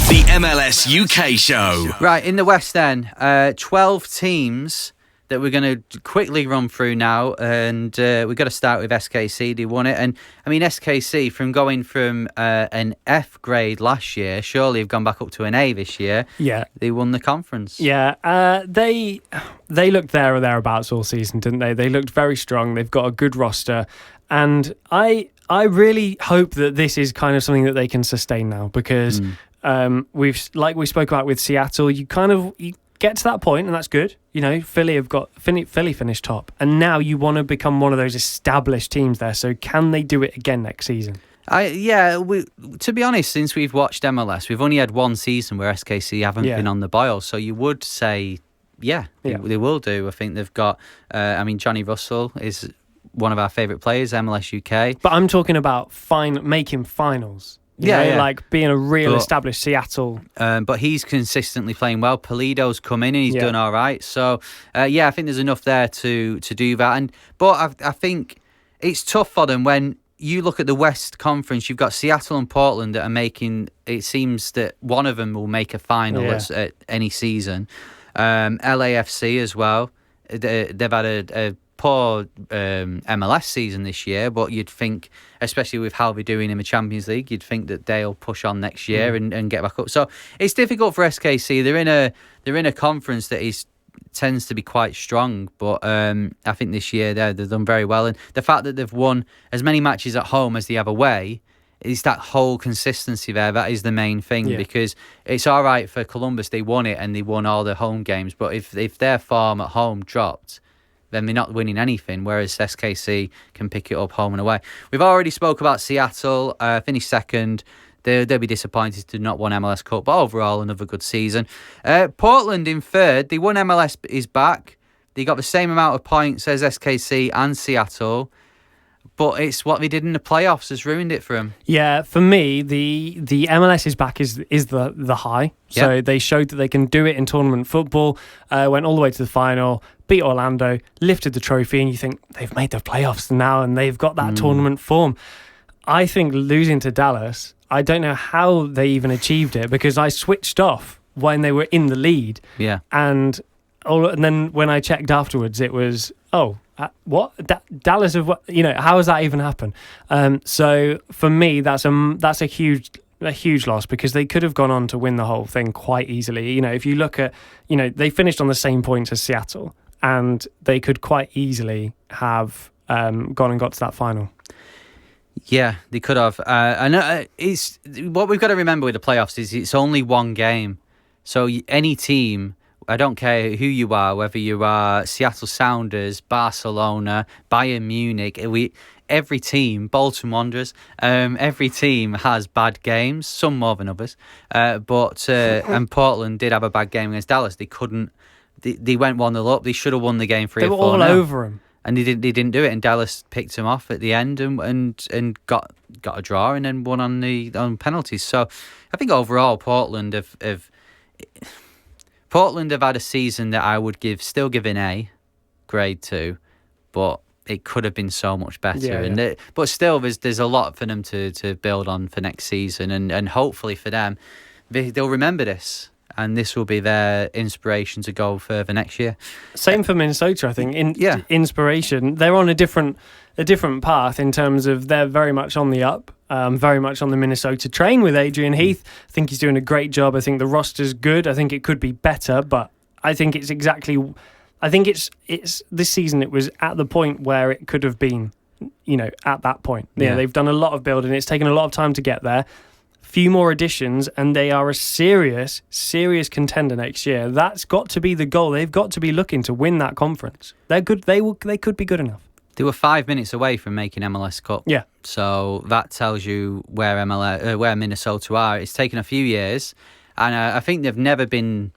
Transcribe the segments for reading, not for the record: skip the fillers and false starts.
The MLS UK show. Right, in the West then, 12 teams that we're going to quickly run through now, and we've got to start with SKC. They won it, and I mean SKC, from going from an F grade last year, surely have gone back up to an A this year. Yeah, they won the conference. Yeah, they looked there or thereabouts all season, didn't they? They looked very strong. They've got a good roster, and I really hope that this is kind of something that they can sustain now, because we spoke about with Seattle, you get to that point and that's good. You know, Philly finished top, and now you want to become one of those established teams there. So can they do it again next season? To be honest, since we've watched MLS, we've only had one season where SKC haven't been on the boil. So you would say, they will do. I think they've got, Johnny Russell is one of our favourite players, MLS UK. But I'm talking about making finals. Like being a real established Seattle. But he's consistently playing well. Pulido's come in and he's done all right. So, I think there's enough there to do that. But I think it's tough for them when you look at the West Conference. You've got Seattle and Portland that are making. It seems that one of them will make a final at any season. LAFC as well. They've had a poor MLS season this year, but you'd think, especially with how they're doing in the Champions League, you'd think that they'll push on next year and get back up. So it's difficult for SKC. They're in a conference that tends to be quite strong, but I think this year they've done very well, and the fact that they've won as many matches at home as they have away is that whole consistency there. That is the main thing, because it's all right for Columbus, they won it and they won all the home games, but if their form at home dropped, then they're not winning anything, whereas SKC can pick it up home and away. We've already spoke about Seattle, finished second. They'll be disappointed to not win MLS Cup, but overall another good season. Portland in third. They won MLS is back. They got the same amount of points as SKC and Seattle, but it's what they did in the playoffs has ruined it for them. Yeah, for me, the MLS is back is the high. So they showed that they can do it in tournament football, went all the way to the final, beat Orlando, lifted the trophy, and you think they've made the playoffs now and they've got that tournament form. I think losing to Dallas, I don't know how they even achieved it, because I switched off when they were in the lead. Yeah. And then when I checked afterwards, it was, what? Dallas have what? How has that even happened? So for me, that's a huge loss, because they could have gone on to win the whole thing quite easily. If you look at, they finished on the same points as Seattle, and they could quite easily have gone and got to that final. Yeah, they could have. And it's what we've got to remember with the playoffs is it's only one game. So any team, I don't care who you are, whether you are Seattle Sounders, Barcelona, Bayern Munich, every team, Bolton Wanderers, every team has bad games, some more than others. And Portland did have a bad game against Dallas. They couldn't. They went 1-0 up. They should have won the game 3-4. They were all over them. And they didn't do it, and Dallas picked him off at the end and got a draw and then won on penalties. So I think overall Portland have had a season that I would still give an A grade to, but it could have been so much better. But still, there's a lot for them to build on for next season, and hopefully for them, they'll remember this. And this will be their inspiration to go further next year. Same for Minnesota, I think. Inspiration. They're on a different path in terms of they're very much on the up, very much on the Minnesota train with Adrian Heath. I think he's doing a great job. I think the roster's good. I think it could be better, but I think it's this season it was at the point where it could have been, at that point. Yeah, they've done a lot of building. It's taken a lot of time to get there. Few more additions, and they are a serious contender next year. That's got to be the goal. They've got to be looking to win that conference. They're good. They could be good enough. They were 5 minutes away from making MLS Cup. Yeah. So that tells you where Minnesota are. It's taken a few years, and I think they've never been.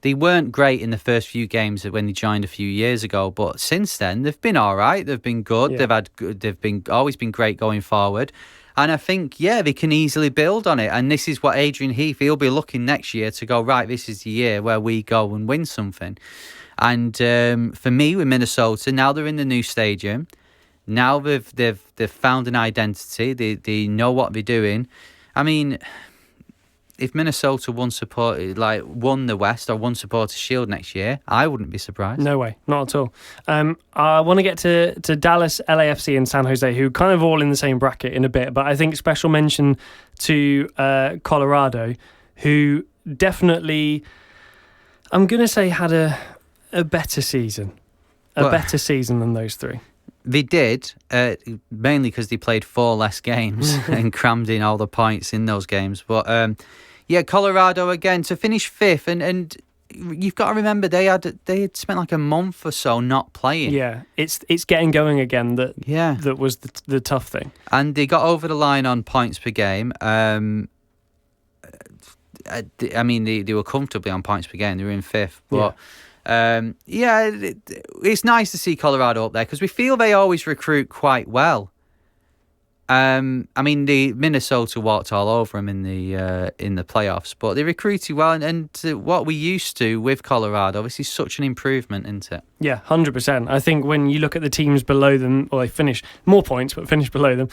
They weren't great in the first few games when they joined a few years ago, but since then they've been all right. They've been good. Yeah. They've always been great going forward. And I think, they can easily build on it. And this is what Adrian Heath, he'll be looking next year to go, right, this is the year where we go and win something. And for me, with Minnesota, now they're in the new stadium. Now they've found an identity. They know what they're doing. I mean, if Minnesota won the West or won Supporters Shield next year, I wouldn't be surprised. No way, not at all. I want to get to Dallas, LAFC, and San Jose, who kind of all in the same bracket in a bit. But I think special mention to Colorado, who definitely, I'm going to say, had a better season, better season than those three. They did, mainly because they played 4 less games and crammed in all the points in those games. But Colorado again to finish 5th, and you've got to remember they had spent like a month or so not playing. Yeah, it's getting going again. That was the tough thing. And they got over the line on points per game. I mean, they were comfortably on points per game. They were in 5th, but. It's nice to see Colorado up there because we feel they always recruit quite well. I mean, the Minnesota walked all over them in the playoffs, but they recruited well, and what we used to with Colorado, this is such an improvement, isn't it? Yeah, 100%. I think when you look at the teams below them, or they finish more points, but finish below them,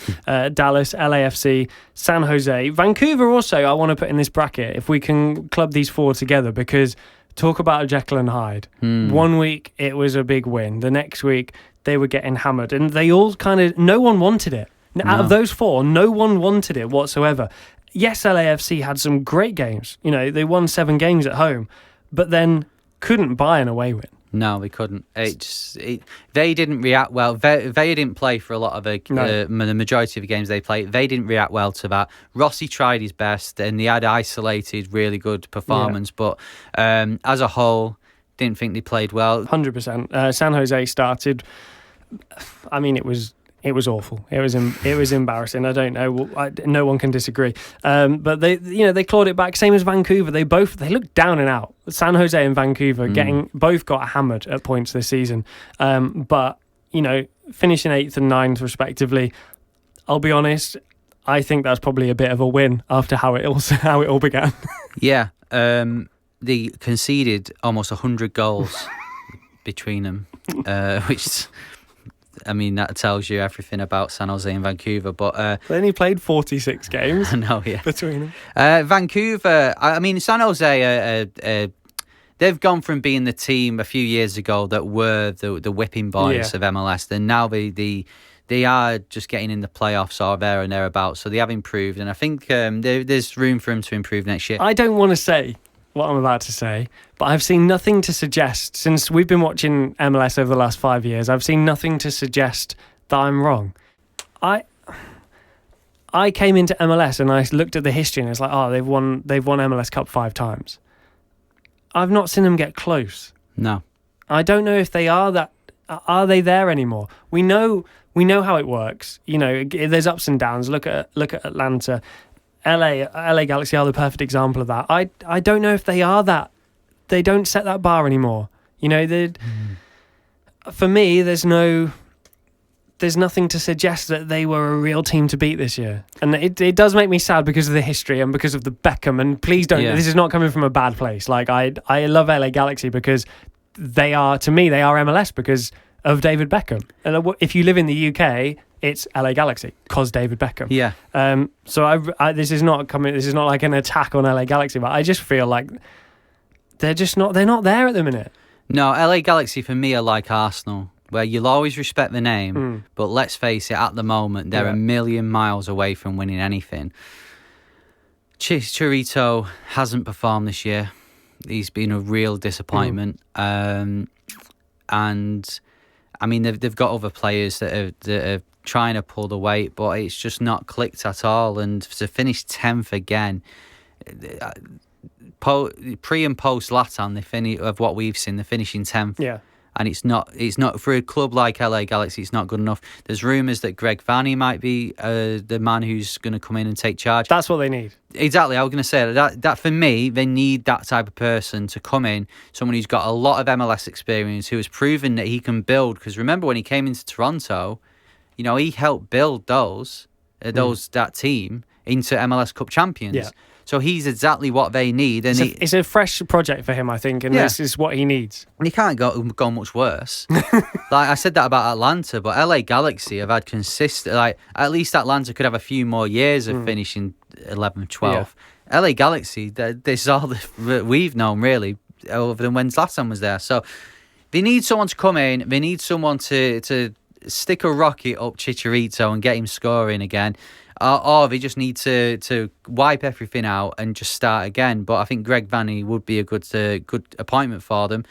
Dallas, LAFC, San Jose, Vancouver also, I want to put in this bracket, if we can club these 4 together, because talk about a Jekyll and Hyde. 1 week, it was a big win. The next week, they were getting hammered. And they all no one wanted it. No. Out of those 4, no one wanted it whatsoever. Yes, LAFC had some great games. They won 7 games at home, but then couldn't buy an away win. No, we couldn't. They didn't react well. They didn't play for a lot of the majority of the games they played. They didn't react well to that. Rossi tried his best, and he had isolated really good performance. Yeah. But as a whole, didn't think they played well. 100%. San Jose started. I mean, it was awful. It was embarrassing. I don't know. No one can disagree. But they clawed it back. Same as Vancouver. They looked down and out. San Jose and Vancouver both got hammered at points this season. But finishing 8th and 9th respectively. I'll be honest. I think that's probably a bit of a win after how it all began. Yeah. They conceded almost 100 goals between them, which. I mean, that tells you everything about San Jose and Vancouver. But they only played 46 games. I know, yeah. Between them. Vancouver, I mean, San Jose, they've gone from being the team a few years ago that were the whipping boys of MLS, and now they are just getting in the playoffs or there and thereabouts. So they have improved, and I think there's room for them to improve next year. I don't want to say what I'm about to say, but I've seen nothing to suggest, since we've been watching MLS over the last 5 years, I've seen nothing to suggest that I'm wrong. I came into MLS and I looked at the history and it's like, they've won MLS Cup 5 times. I've not seen them get close. No. I don't know if they are that. Are they there anymore? We know how it works. There's ups and downs. Look at Atlanta. LA Galaxy are the perfect example of that. I don't know if they are that. They don't set that bar anymore. For me, there's nothing to suggest that they were a real team to beat this year. And it does make me sad because of the history and because of the Beckham. And please don't, this is not coming from a bad place. Like, I love LA Galaxy because they are MLS because of David Beckham. And if you live in the UK, it's LA Galaxy because David Beckham. Yeah. So this is not like an attack on LA Galaxy, but I just feel like they're not there at the minute. No, LA Galaxy for me are like Arsenal, where you'll always respect the name, but let's face it, at the moment they're a million miles away from winning anything. Chicharito hasn't performed this year. He's been a real disappointment. And I mean, they've got other players that are trying to pull the weight, but it's just not clicked at all. And to finish 10th again, pre and post Latam, of what we've seen, they're finishing 10th. Yeah. And it's not for a club like LA Galaxy, it's not good enough. There's rumours that Greg Vanny might be the man who's going to come in and take charge. That's what they need. Exactly. I was going to say that for me, they need that type of person to come in, someone who's got a lot of MLS experience, who has proven that he can build. Because remember when he came into Toronto, he helped build that team into MLS Cup champions. Yeah. So he's exactly what they need. And it's a fresh project for him, I think, and this is what he needs. And he can't go much worse. Like I said that about Atlanta, but LA Galaxy have had consistent, at least Atlanta could have a few more years of finishing 11th, 12th. LA Galaxy, this is all that we've known really, other than when Zlatan was there. So they need someone to come in. They need someone to stick a rocket up Chicharito and get him scoring again. Or they just need to wipe everything out and just start again. But I think Greg Vanney would be a good appointment for them.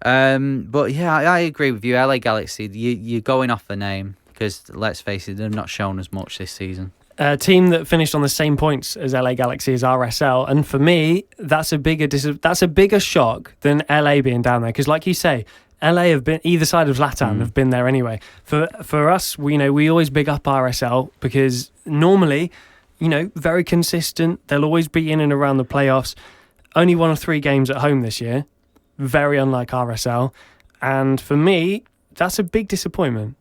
But yeah, I agree with you. LA Galaxy, you're going off the name because let's face it, they've not shown as much this season. A team that finished on the same points as LA Galaxy is RSL, and for me, that's a bigger shock than LA being down there. Because, like you say, LA have been either side of Zlatan have been there anyway. For us, we always big up RSL because normally, very consistent. They'll always be in and around the playoffs. Only 1 of 3 games at home this year. Very unlike RSL, and for me, that's a big disappointment.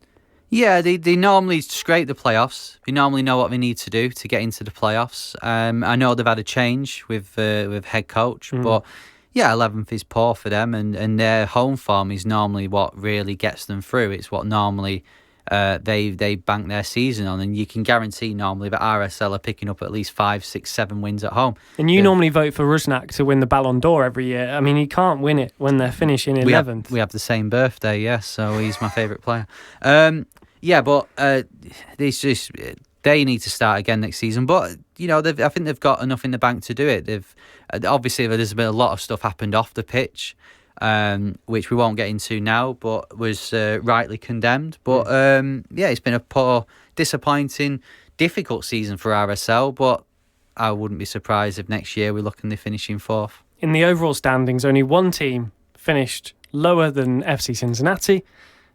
Yeah, they normally scrape the playoffs. They normally know what they need to do to get into the playoffs. I know they've had a change with head coach, but yeah, 11th is poor for them, and their home form is normally what really gets them through. It's what normally they bank their season on, and you can guarantee normally that RSL are picking up at least 5, 6, 7 wins at home. And you normally vote for Rusnak to win the Ballon d'Or every year. I mean, he can't win it when they're finishing 11th. We have the same birthday, yes, so he's my favourite player. Yeah, but they need to start again next season. But I think they've got enough in the bank to do it. Obviously there's been a lot of stuff happened off the pitch, which we won't get into now, but was rightly condemned. But it's been a poor, disappointing, difficult season for RSL. But I wouldn't be surprised if next year we're looking to finishing 4th. In the overall standings, only one team finished lower than FC Cincinnati.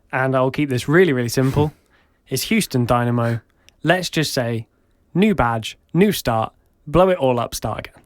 And I'll keep this really, really simple. It's Houston Dynamo. Let's just say, new badge, new start, blow it all up, start again.